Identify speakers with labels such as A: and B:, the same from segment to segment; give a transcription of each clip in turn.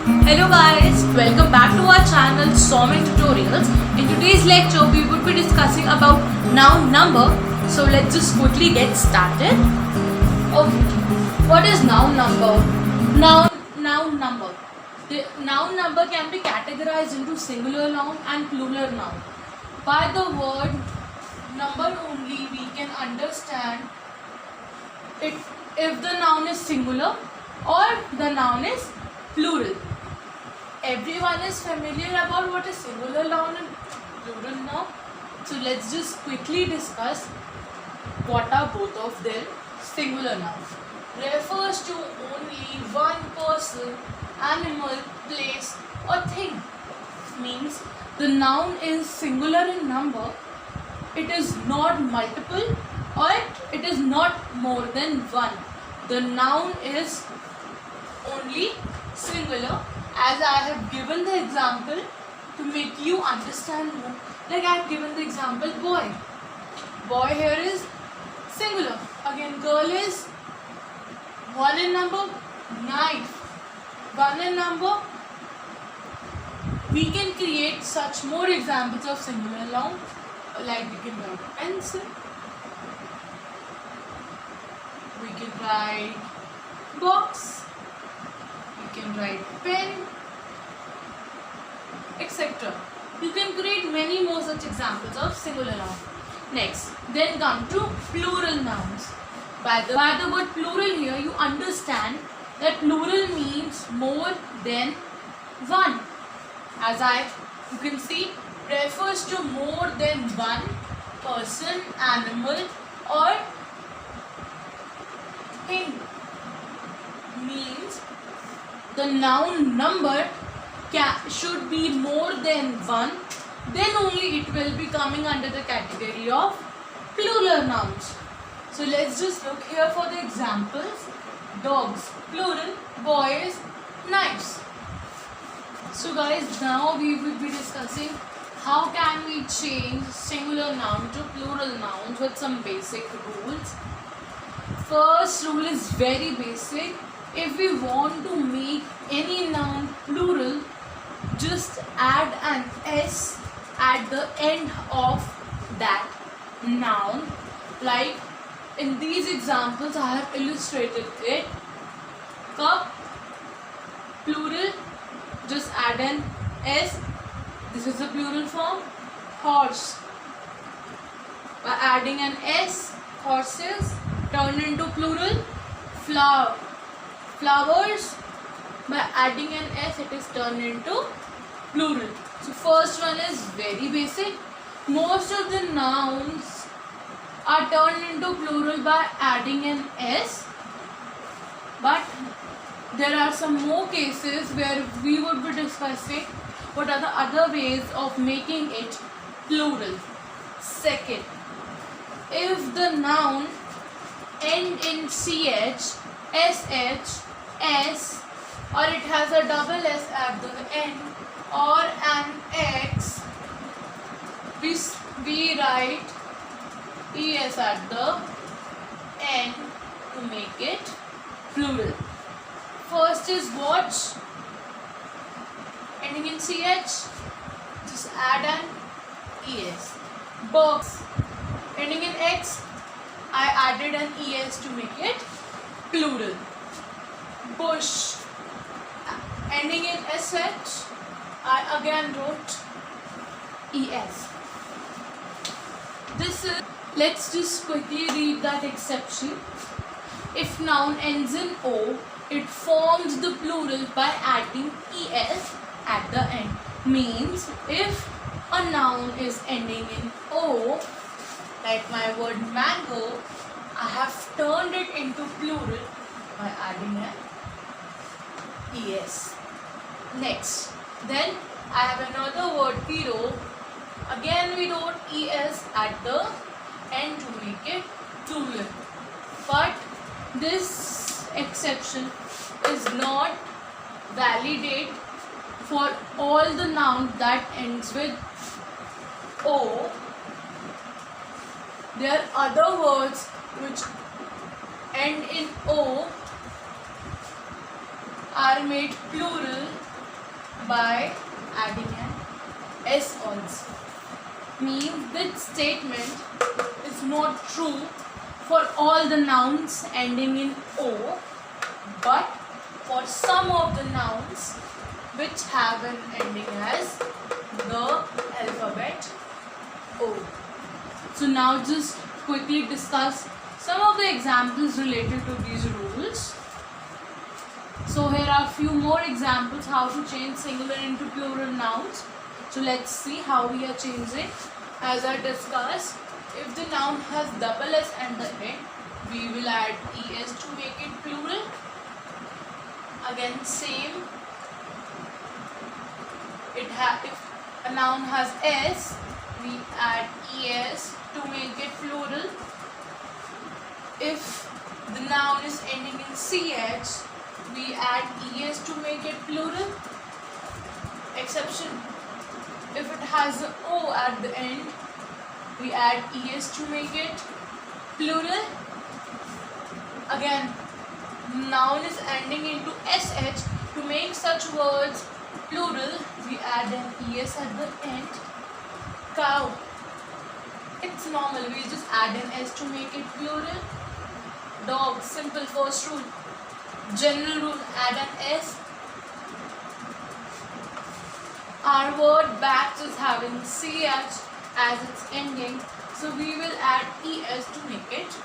A: Hello guys, welcome back to our channel Somic Tutorials. In today's lecture, we would be discussing about noun number. So let's just quickly get started. Okay, what is noun number? Noun number. The noun number can be categorized into singular noun and plural noun. By the word number only, we can understand it if the noun is singular or the noun is plural. Everyone is familiar about what is singular noun and plural noun. So let's just quickly discuss what are both of them. Singular noun refers to only one person, animal, place or thing. Means the noun is singular in number. It is not multiple or it is not more than one. The noun is only singular, as I have given the example to make you understand more. Like I have given the example boy. Boy here is singular. Again girl is one in number, knife. One in number. We can create such more examples of singular noun. Like we can write pencil. We can write box. You can write pen, etc. You can create many more such examples of singular noun. Next, then come to plural nouns. By the word plural here, you understand that plural means more than one. As you can see, refers to more than one person, animal or thing. Means the noun number should be more than one, then only it will be coming under the category of plural nouns. So let's just look here for the examples. Dogs, plural, boys, knives. So guys, now we will be discussing how can we change singular noun to plural nouns with some basic rules. First rule is very basic. If we want to make any noun plural, just add an S at the end of that noun. Like in these examples I have illustrated it. Cup, plural, just add an S. This is the plural form. Horse, by adding an S, horses turn into plural. Flower, flowers, by adding an S it is turned into plural. So first one is very basic. Most of the nouns are turned into plural by adding an S, but there are some more cases where we would be discussing what are the other ways of making it plural. Second, if the noun end in CH, SH, S, or it has a double S at the end, or an X, we write ES at the end to make it plural. First is watch, ending in CH, just add an ES. Box, ending in X, I added an ES to make it plural. Bush, ending in SH, I again wrote ES. Let's just quickly read that exception. If noun ends in O, it forms the plural by adding ES at the end. Means if a noun is ending in O, like my word mango, I have turned it into plural by adding an ES. Next, then I have another word hero. Again we wrote ES at the end to make it plural. But this exception is not validate for all the nouns that ends with O. There are other words which end in O are made plural by adding an s also. Means this statement is not true for all the nouns ending in o, but for some of the nouns which have an ending as the alphabet o. So now just quickly discuss some of the examples related to these rules. So here are a few more examples how to change singular into plural nouns. So let's see how we are changing. As I discussed, if the noun has double s at the end, we will add es to make it plural. Again same. If a noun has s, we add es to make it plural. If the noun is ending in ch, we add es to make it plural. Exception, if it has an o at the end, we add es to make it plural. Again, noun is ending into sh, to make such words plural, we add an es at the end. Cow, it's normal, we just add an s to make it plural. Dog, simple first rule. General rule, add an s. Our word bats is having ch as its ending, so we will add es to make it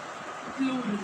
A: plural.